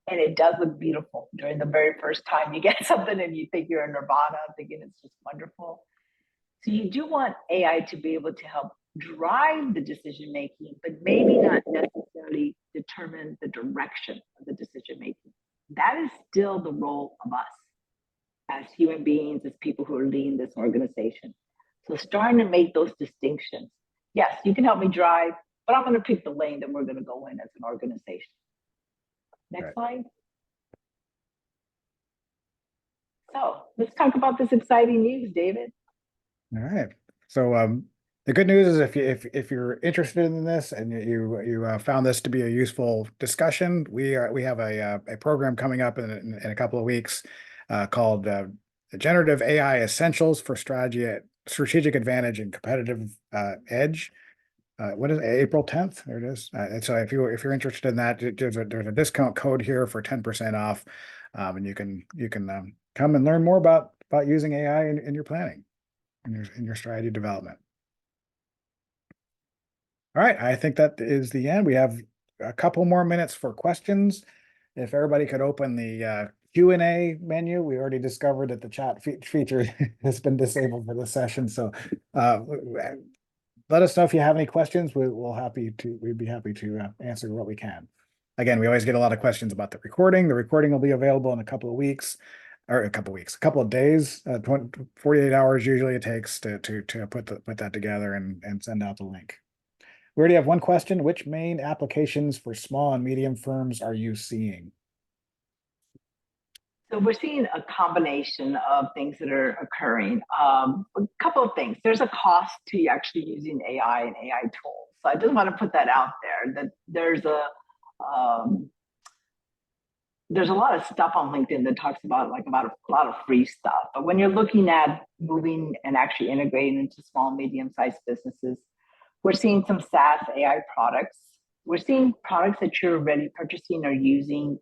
Speaker 2: And it does look beautiful during the very first time you get something and you think you're in nirvana, thinking it's just wonderful. So you do want AI to be able to help drive the decision making, but maybe not necessarily determine the direction of the decision making. That is still the role of us as human beings, as people who are leading this organization. So starting to make those distinctions. Yes, you can help me drive, but I'm going to pick the lane that we're going to go in as an organization. Next slide. So let's talk about this exciting news, David.
Speaker 1: All right. So the good news is if you're interested in this and you found this to be a useful discussion, we have a program coming up in a couple of weeks called the Generative AI Essentials for Strategic Advantage and Competitive Edge. What is it? April 10th? There it is. And so if you're interested in that, there's a discount code here for 10% off, and you can come and learn more about using AI in your planning, in your strategy development. All right, I think that is the end. We have a couple more minutes for questions. If everybody could open the Q&A menu. We already discovered that the chat feature has been disabled for the session. So let us know if you have any questions. We'd be happy to answer what we can. Again, we always get a lot of questions about the recording. The recording will be available in a couple of weeks, or a couple of days, 48 hours usually it takes to put that together and send out the link. We already have one question. Which main applications for small and medium firms are you seeing?
Speaker 2: So we're seeing a combination of things that are occurring. A couple of things. There's a cost to actually using AI and AI tools. So I just want to put that out there, that there's a lot of stuff on LinkedIn that talks about a lot of free stuff. But when you're looking at moving and actually integrating into small, medium-sized businesses, we're seeing some SaaS AI products. We're seeing products that you're already purchasing or using,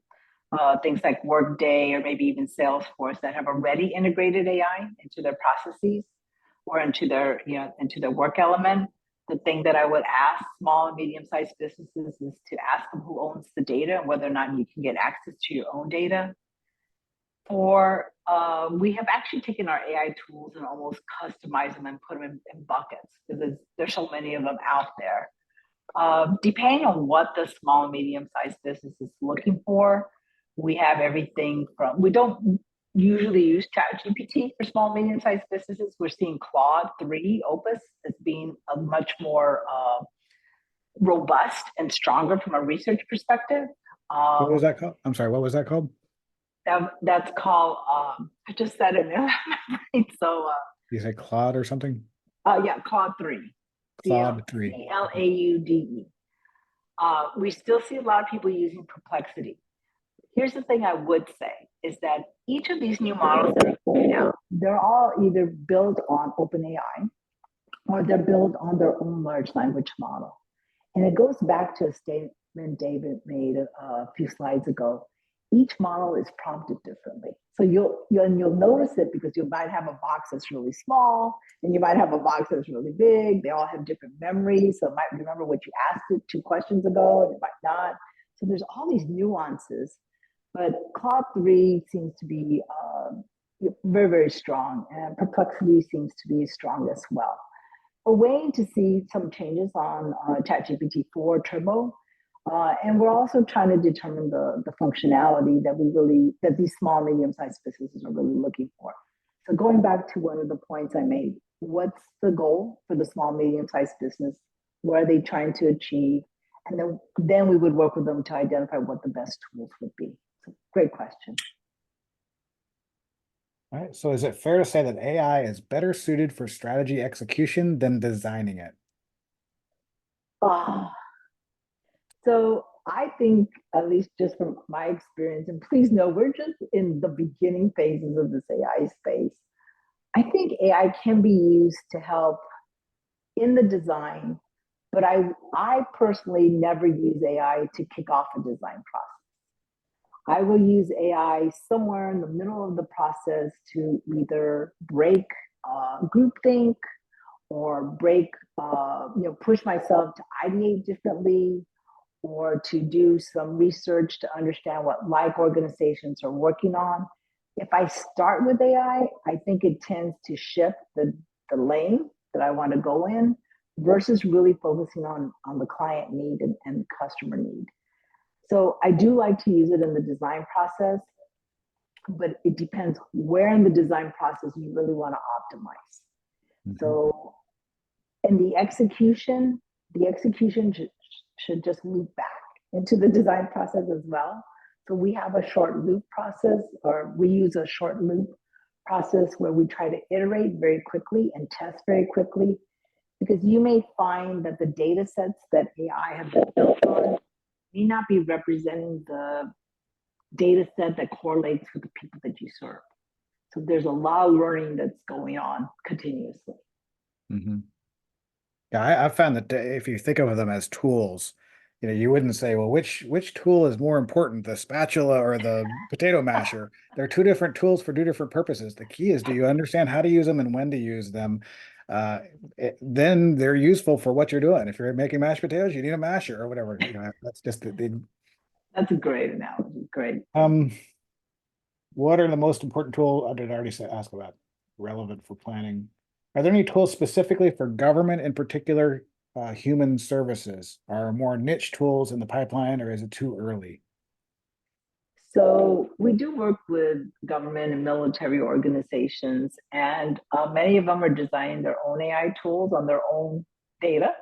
Speaker 2: things like Workday or maybe even Salesforce that have already integrated AI into their processes or into their work element. The thing that I would ask small and medium-sized businesses is to ask them who owns the data and whether or not you can get access to your own data. Or we have actually taken our AI tools and almost customized them and put them in buckets because there's so many of them out there. Depending on what the small and medium-sized business is looking for, we have everything from, we don't usually use ChatGPT for small, medium-sized businesses. We're seeing Claude 3 Opus as being a much more robust and stronger from a research perspective.
Speaker 1: What was that called? I'm sorry, what was that called?
Speaker 2: That's called, I just said it now. So
Speaker 1: you say Claude or something?
Speaker 2: Yeah, Claude 3.
Speaker 1: Claude 3.
Speaker 2: CLAUDE. We still see a lot of people using Perplexity. Here's the thing I would say is that each of these new models that are coming out, they're all either built on OpenAI or they're built on their own large language model. And it goes back to a statement David made a few slides ago. Each model is prompted differently. So you'll notice it because you might have a box that's really small and you might have a box that's really big. They all have different memories. So it might remember what you asked it 2 questions ago and it might not. So there's all these nuances. But Claude 3 seems to be very, very strong, and Perplexity seems to be strong as well. We're waiting to see some changes on ChatGPT 4 Turbo, and we're also trying to determine the functionality that these small, medium-sized businesses are really looking for. So going back to one of the points I made, what's the goal for the small, medium-sized business? What are they trying to achieve? And then we would work with them to identify what the best tools would be. So great question.
Speaker 1: All right. So is it fair to say that AI is better suited for strategy execution than designing it?
Speaker 2: Oh, so I think, at least just from my experience, and please know we're just in the beginning phases of this AI space. I think AI can be used to help in the design, but I personally never use AI to kick off a design process. I will use AI somewhere in the middle of the process to either break groupthink or push myself to ideate differently or to do some research to understand what like organizations are working on. If I start with AI, I think it tends to shift the lane that I want to go in versus really focusing on the client need and customer need. So I do like to use it in the design process, but it depends where in the design process you really want to optimize.
Speaker 1: Mhm.
Speaker 2: So in the execution should just loop back into the design process as well. So we have a short loop process, or we use a short loop process where we try to iterate very quickly and test very quickly, because you may find that the data sets that AI have been built on may not be representing the data set that correlates with the people that you serve. So there's a lot of learning that's going on continuously.
Speaker 1: Mhm. Yeah, I found that if you think of them as tools, you wouldn't say, well, which tool is more important, the spatula or the potato masher? They're two different tools for two different purposes. The key is, do you understand how to use them and when to use them? Uh, then they're useful for what you're doing. If you're making mashed potatoes, you need a masher or whatever. That's just the
Speaker 2: That's a great analogy. Great.
Speaker 1: um. What are the most important tools? I did already say ask about relevant for planning. Are there any tools specifically for government, in particular, human services? Are more niche tools in the pipeline, or is it too early?
Speaker 2: So we do work with government and military organizations, and many of them are designing their own AI tools on their own data.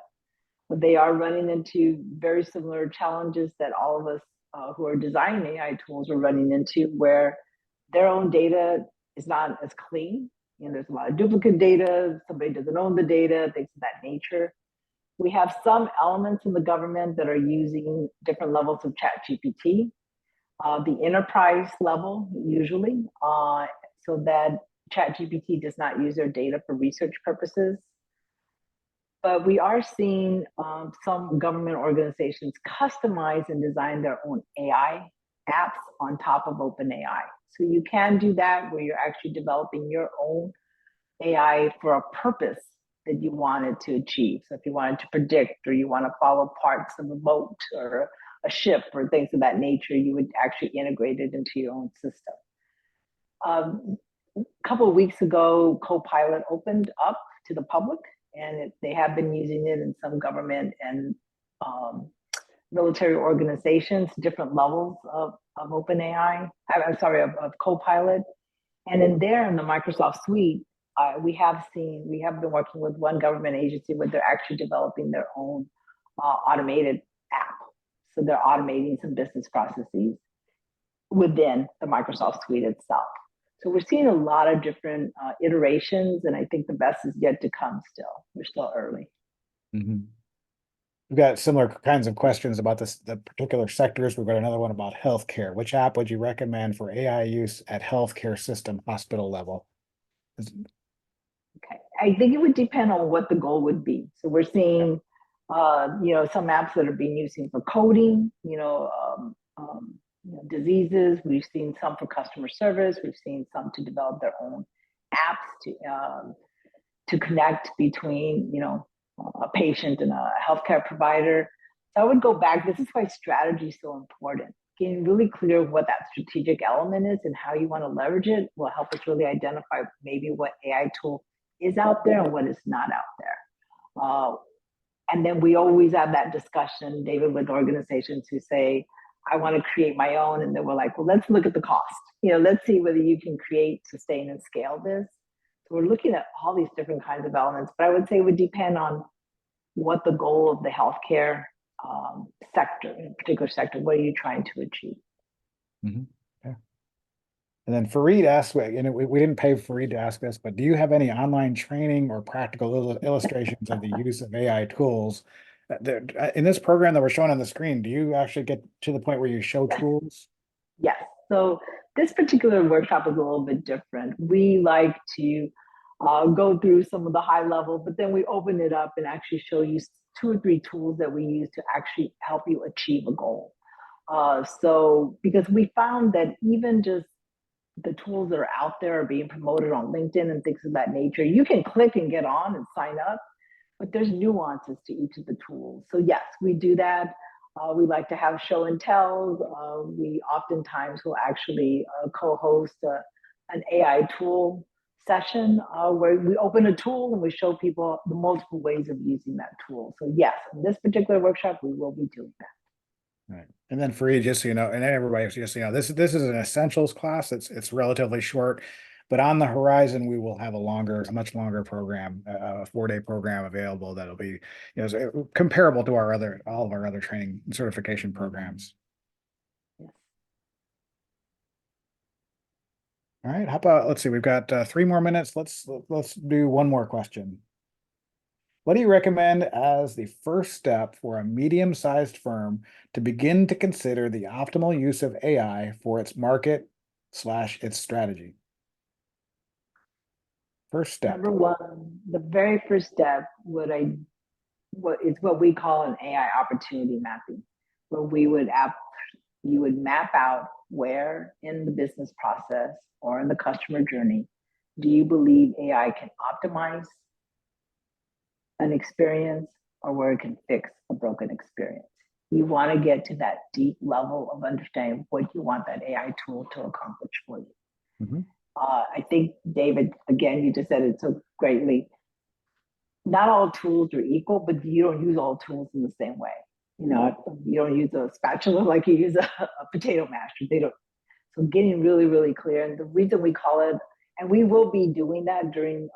Speaker 2: But they are running into very similar challenges that all of us who are designing AI tools are running into, where their own data is not as clean. There's a lot of duplicate data. Somebody doesn't own the data, things of that nature. We have some elements in the government that are using different levels of chat GPT, the enterprise level usually, so that ChatGPT does not use their data for research purposes. But we are seeing some government organizations customize and design their own AI apps on top of OpenAI. So you can do that where you're actually developing your own AI for a purpose that you wanted to achieve. So if you wanted to predict or you want to follow parts of a boat or a ship or things of that nature, you would actually integrate it into your own system. A couple of weeks ago, Copilot opened up to the public, and they have been using it in some government and um, military organizations, different levels of OpenAI. I'm sorry, of Copilot. And in there, in the Microsoft suite, we have been working with one government agency where they're actually developing their own automated app. So they're automating some business processes within the Microsoft suite itself. So we're seeing a lot of different iterations, and I think the best is yet to come still. We're still early.
Speaker 1: Mhm. We've got similar kinds of questions about the particular sectors. We've got another one about healthcare. Which app would you recommend for AI use at healthcare system hospital level?
Speaker 2: Okay. I think it would depend on what the goal would be. So we're seeing, some apps that are being used for coding, diseases. We've seen some for customer service. We've seen some to develop their own apps to connect between, a patient and a healthcare provider. So I would go back. This is why strategy is so important. Getting really clear what that strategic element is and how you want to leverage it will help us really identify maybe what AI tool is out there and what is not out there. And then we always have that discussion, David, with organizations who say, I want to create my own. And then we're like, well, let's look at the cost. Let's see whether you can create, sustain, and scale this. So we're looking at all these different kinds of elements, but I would say it would depend on what the goal of the healthcare sector, in a particular sector. What are you trying to achieve?
Speaker 1: Mhm. Yeah. And then Fareed asked, we didn't pay Fareed to ask this, but do you have any online training or practical illustrations of the use of AI tools? In this program that we're showing on the screen, do you actually get to the point where you show
Speaker 2: Yes.
Speaker 1: tools?
Speaker 2: Yes. So this particular workshop is a little bit different. We like to go through some of the high level, but then we open it up and actually show you 2 or 3 tools that we use to actually help you achieve a goal. So because we found that even just the tools that are out there are being promoted on LinkedIn and things of that nature, you can click and get on and sign up, but there's nuances to each of the tools. So yes, we do that. We like to have show and tells. We oftentimes will actually co-host an AI tool session where we open a tool and we show people the multiple ways of using that tool. So yes, in this particular workshop, we will be doing that.
Speaker 1: Right. And then for you, just so you know, and everybody, just so you know, this is an essentials class. It's relatively short, but on the horizon, we will have a much longer program, a 4-day program available that'll be, comparable to all of our other training and certification programs.
Speaker 2: Yes.
Speaker 1: All right. How about, let's see, we've got 3 more minutes. Let's do one more question. What do you recommend as the first step for a medium-sized firm to begin to consider the optimal use of AI for its market / its strategy? First step.
Speaker 2: Number one, the very first step, what is what we call an AI opportunity mapping, where you would map out where in the business process or in the customer journey do you believe AI can optimize an experience or where it can fix a broken experience. You want to get to that deep level of understanding what you want that AI tool to accomplish for you.
Speaker 1: Mhm.
Speaker 2: I think, David, again, you just said it so greatly. Not all tools are equal, but you don't use all tools in the same way. You don't use a spatula like you use a potato masher. They don't. So getting really, really clear. And the reason we call it, and we will be doing that during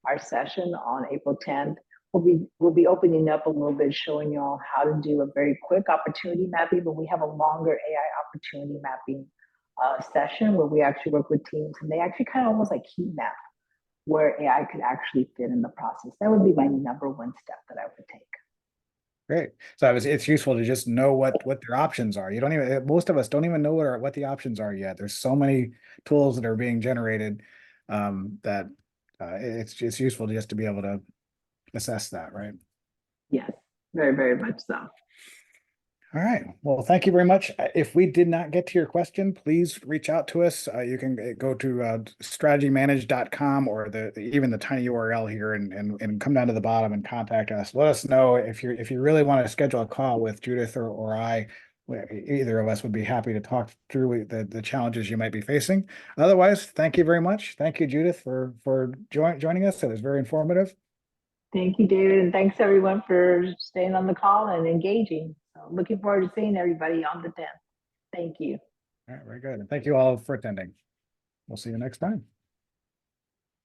Speaker 2: our session on April 10th. We'll be opening up a little bit, showing y'all how to do a very quick opportunity mapping, but we have a longer AI opportunity mapping session where we actually work with teams and they actually kind of almost like heat map where AI could actually fit in the process. That would be my number one step that I would take.
Speaker 1: Great. So it's useful to just know what their options are. You don't even Most of us don't even know what the options are yet. There's so many tools that are being generated that it's useful just to be able to assess that, right?
Speaker 2: Yes, very, very much so.
Speaker 1: All right. Well, thank you very much. If we did not get to your question, please reach out to us. You can go to strategymanage.com or even the tiny URL here and come down to the bottom and contact us. Let us know if you really want to schedule a call with Judith or I. Either of us would be happy to talk through the challenges you might be facing. Otherwise, thank you very much. Thank you, Judith, for joining us. It was very informative.
Speaker 2: Thank you, David, and thanks everyone for staying on the call and engaging. So looking forward to seeing everybody on the 10th. Thank you.
Speaker 1: All right, very good. And thank you all for attending. We'll see you next time.